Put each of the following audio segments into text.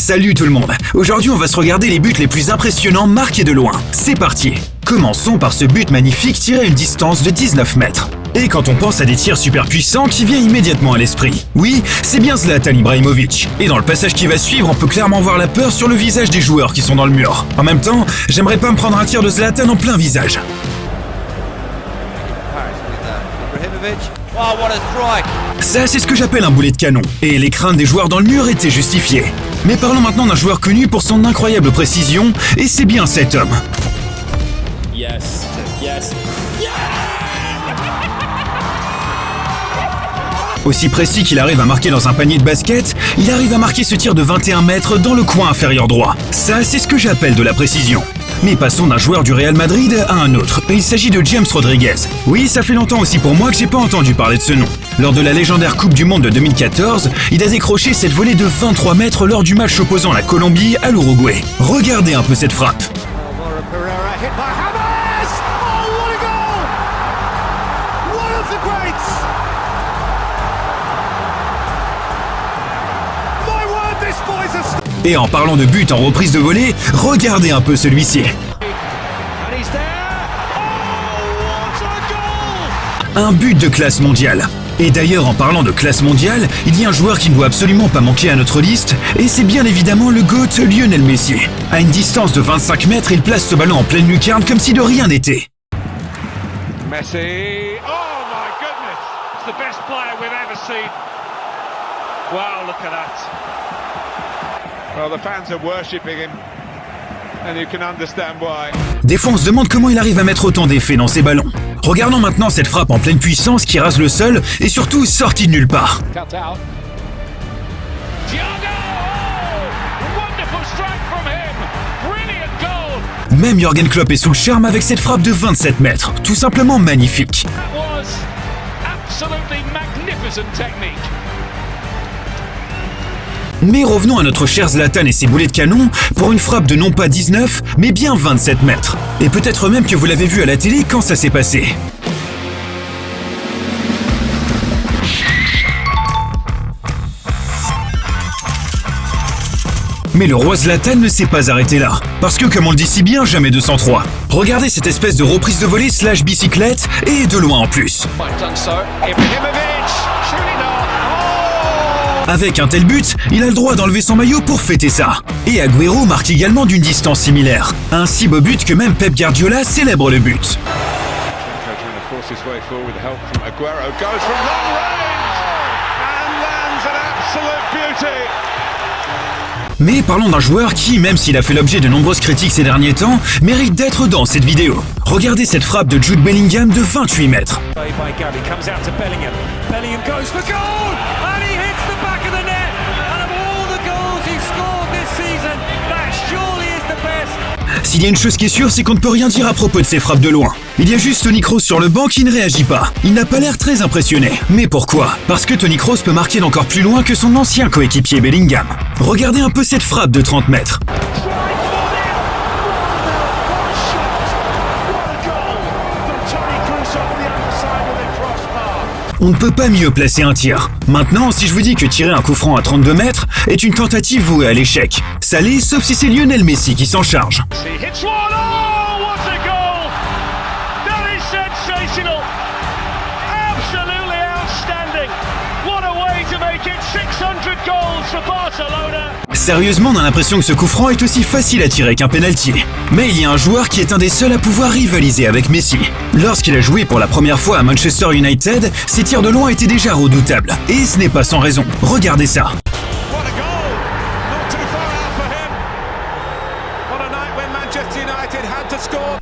Salut tout le monde. Aujourd'hui on va se regarder les buts les plus impressionnants marqués de loin. C'est parti. Commençons par ce but magnifique tiré à une distance de 19 mètres. Et quand on pense à des tirs super puissants, qui vient immédiatement à l'esprit? Oui, c'est bien Zlatan Ibrahimović. Et dans le passage qui va suivre, on peut clairement voir la peur sur le visage des joueurs qui sont dans le mur. En même temps, j'aimerais pas me prendre un tir de Zlatan en plein visage. Ça, c'est ce que j'appelle un boulet de canon. Et les craintes des joueurs dans le mur étaient justifiées. Mais parlons maintenant d'un joueur connu pour son incroyable précision, et c'est bien cet homme. Yes. Aussi précis qu'il arrive à marquer dans un panier de basket, il arrive à marquer ce tir de 21 mètres dans le coin inférieur droit. Ça, c'est ce que j'appelle de la précision. Mais passons d'un joueur du Real Madrid à un autre. Il s'agit de James Rodriguez. Oui, ça fait longtemps aussi pour moi que j'ai pas entendu parler de ce nom. Lors de la légendaire Coupe du Monde de 2014, il a décroché cette volée de 23 mètres lors du match opposant la Colombie à l'Uruguay. Regardez un peu cette frappe. Et en parlant de but en reprise de volée, regardez un peu celui-ci. Un but de classe mondiale. Et d'ailleurs, en parlant de classe mondiale, il y a un joueur qui ne doit absolument pas manquer à notre liste, et c'est bien évidemment le GOAT Lionel Messi. À une distance de 25 mètres, il place ce ballon en pleine lucarne comme si de rien n'était. Messi, oh my goodness, it's the best player we've ever seen. Wow, look at that. Well, the fans are worshipping him, and you can understand why. Des fois, on se demande comment il arrive à mettre autant d'effets dans ses ballons. Regardons maintenant cette frappe en pleine puissance qui rase le sol et surtout sortie de nulle part. Cut out. Thiago! Wonderful strike from him. Brilliant goal. Même Jürgen Klopp est sous le charme avec cette frappe de 27 mètres. Tout simplement magnifique. That was absolutely magnificent technique. Mais revenons à notre cher Zlatan et ses boulets de canon pour une frappe de non pas 19, mais bien 27 mètres. Et peut-être même que vous l'avez vu à la télé quand ça s'est passé. Mais le roi Zlatan ne s'est pas arrêté là. Parce que, comme on le dit si bien, jamais 203. Regardez cette espèce de reprise de volée / bicyclette, et de loin en plus. Avec un tel but, il a le droit d'enlever son maillot pour fêter ça. Et Agüero marque également d'une distance similaire. Un si beau but que même Pep Guardiola célèbre le but. Mais parlons d'un joueur qui, même s'il a fait l'objet de nombreuses critiques ces derniers temps, mérite d'être dans cette vidéo. Regardez cette frappe de Jude Bellingham de 28 mètres. S'il y a une chose qui est sûre, c'est qu'on ne peut rien dire à propos de ces frappes de loin. Il y a juste Toni Kroos sur le banc qui ne réagit pas. Il n'a pas l'air très impressionné. Mais pourquoi? Parce que Toni Kroos peut marquer d'encore plus loin que son ancien coéquipier Bellingham. Regardez un peu cette frappe de 30 mètres. On ne peut pas mieux placer un tir. Maintenant, si je vous dis que tirer un coup franc à 32 mètres est une tentative vouée à l'échec, ça l'est, sauf si c'est Lionel Messi qui s'en charge. Sérieusement, on a l'impression que ce coup franc est aussi facile à tirer qu'un penalty. Mais il y a un joueur qui est un des seuls à pouvoir rivaliser avec Messi. Lorsqu'il a joué pour la première fois à Manchester United, ses tirs de loin étaient déjà redoutables. Et ce n'est pas sans raison. Regardez ça.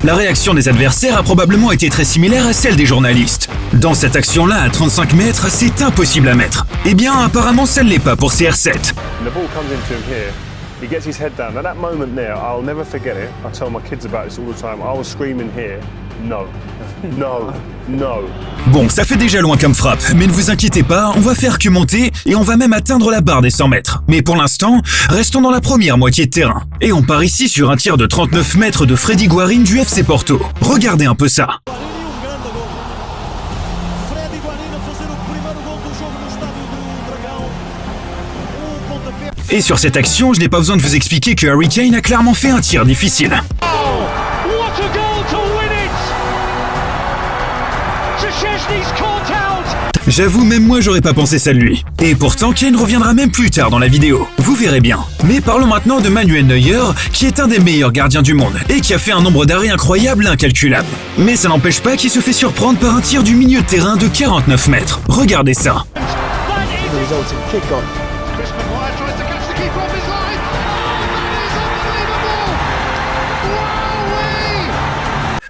La réaction des adversaires a probablement été très similaire à celle des journalistes. Dans cette action-là, à 35 mètres, c'est impossible à mettre. Eh bien, apparemment, ça ne l'est pas pour CR7. He gets his head down. At that moment there, I'll never forget it. I tell my kids about this all the time. I was screaming here, no, no, no. Bon, ça fait déjà loin comme frappe, mais ne vous inquiétez pas, on va faire que monter et on va même atteindre la barre des 100 mètres. Mais pour l'instant, restons dans la première moitié de terrain. Et on part ici sur un tir de 39 mètres de Freddy Guarín du FC Porto. Regardez un peu ça. Et sur cette action, je n'ai pas besoin de vous expliquer que Harry Kane a clairement fait un tir difficile. What a goal to win it! Szczęsny's caught out! J'avoue, même moi j'aurais pas pensé ça de lui. Et pourtant, Kane reviendra même plus tard dans la vidéo. Vous verrez bien. Mais parlons maintenant de Manuel Neuer, qui est un des meilleurs gardiens du monde et qui a fait un nombre d'arrêts incroyable, incalculable. Mais ça n'empêche pas qu'il se fait surprendre par un tir du milieu de terrain de 49 mètres. Regardez ça. Chris Maguire tries to catch the keeper off his line. Wowee!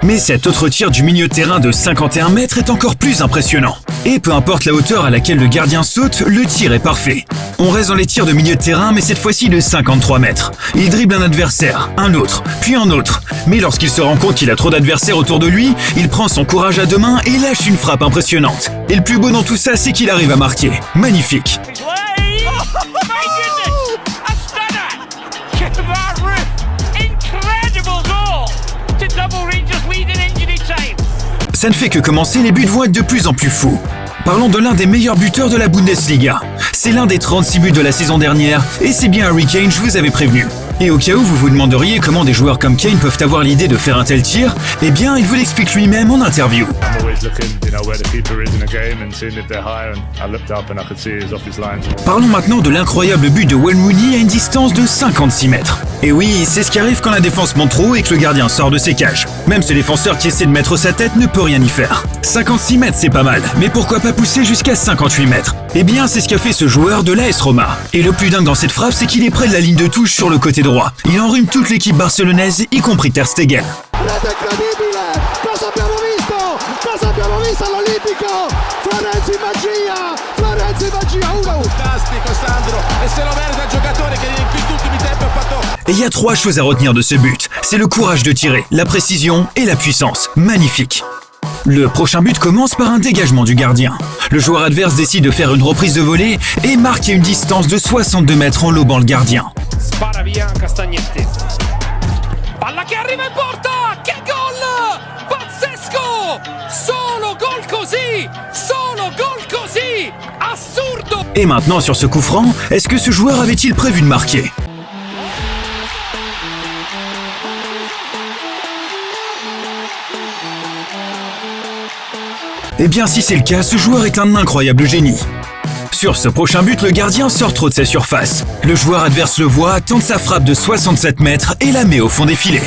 Mais cet autre tir du milieu de terrain de 51 mètres est encore plus impressionnant. Et peu importe la hauteur à laquelle le gardien saute, le tir est parfait. On reste dans les tirs de milieu de terrain, mais cette fois-ci de 53 mètres. Il dribble un adversaire, un autre, puis un autre. Mais lorsqu'il se rend compte qu'il a trop d'adversaires autour de lui, il prend son courage à deux mains et lâche une frappe impressionnante. Et le plus beau dans tout ça, c'est qu'il arrive à marquer. Magnifique. My goodness! A stunner! Get that roof! Incredible goal to double Rangers lead in injury time. Ça ne fait que commencer, les buts vont être de plus en plus fous. Parlons de l'un des meilleurs buteurs de la Bundesliga. C'est l'un des 36 buts de la saison dernière, et c'est bien Harry Kane, je vous avais prévenu. Et au cas où vous vous demanderiez comment des joueurs comme Kane peuvent avoir l'idée de faire un tel tir, eh bien, il vous l'explique lui-même en interview. I'm always looking, where the keeper is in a game and seeing if they're high. And I looked up and I could see he was off his line. Parlons maintenant de l'incroyable but de Wayne Rooney à une distance de 56 mètres. Et oui, c'est ce qui arrive quand la défense monte trop et que le gardien sort de ses cages. Même ce défenseur qui essaie de mettre sa tête ne peut rien y faire. 56 mètres, c'est pas mal, mais pourquoi pas pousser jusqu'à 58 mètres? Eh bien, c'est ce qu'a fait ce joueur de l'AS Roma. Et le plus dingue dans cette frappe, c'est qu'il est près de la ligne de touche sur le côté droit. Il enrhume toute l'équipe barcelonaise, y compris Ter Stegen. Rete incredibile! Cosa abbiamo visto all'Olimpico? Florenzi Magia 1! Fantastico Sandro, e se lo merita il giocatore che in questi ultimi tempi ha fatto. Et il y a 3 choses à retenir de ce but. C'est le courage de tirer, la précision et la puissance. Magnifique. Le prochain but commence par un dégagement du gardien. Le joueur adverse décide de faire une reprise de volée et marque à une distance de 62 mètres en lobant le gardien. Spara via Castagnetti. Palla che arriva in porta! Che gol! Pazzesco! Solo gol così! Solo gol così! Assurdo! Et maintenant sur ce coup franc, est-ce que ce joueur avait-il prévu de marquer? Eh bien si c'est le cas, ce joueur est un incroyable génie. Sur ce prochain but, le gardien sort trop de sa surface. Le joueur adverse le voit, tente sa frappe de 67 mètres et la met au fond des filets.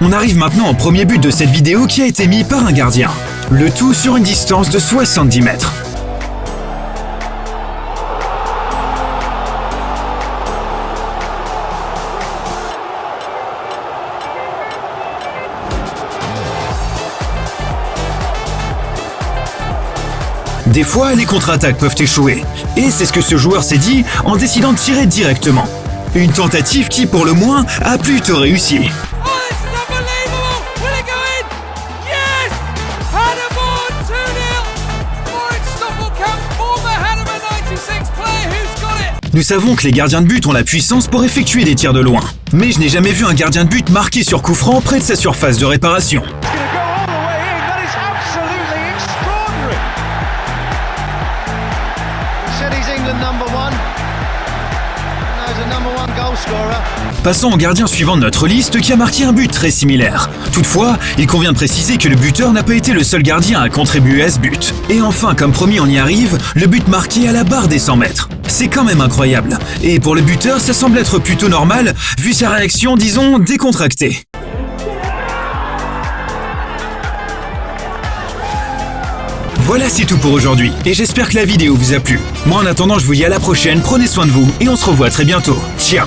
On arrive maintenant au premier but de cette vidéo qui a été mis par un gardien. Le tout sur une distance de 70 mètres. Des fois, les contre-attaques peuvent échouer. Et c'est ce que ce joueur s'est dit en décidant de tirer directement. Une tentative qui, pour le moins, a plutôt réussi. Oh, this is unbelievable! Will it go in? Yes! Hanneman 2-0! Lawrence Stoppelkamp, former Hanneman 96 player, who's got it? Nous savons que les gardiens de but ont la puissance pour effectuer des tirs de loin. Mais je n'ai jamais vu un gardien de but marquer sur coup franc près de sa surface de réparation. It's going to go all the way in. That is absolutely extraordinary. He said he's England number one. And he's a number one goal scorer. Passons au gardien suivant de notre liste qui a marqué un but très similaire. Toutefois, il convient de préciser que le buteur n'a pas été le seul gardien à contribuer à ce but. Et enfin, comme promis, on y arrive, le but marqué à la barre des 100 mètres. C'est quand même incroyable. Et pour le buteur, ça semble être plutôt normal, vu sa réaction, disons, décontractée. Voilà, c'est tout pour aujourd'hui, et j'espère que la vidéo vous a plu. Moi en attendant, je vous dis à la prochaine, prenez soin de vous, et on se revoit très bientôt. Ciao!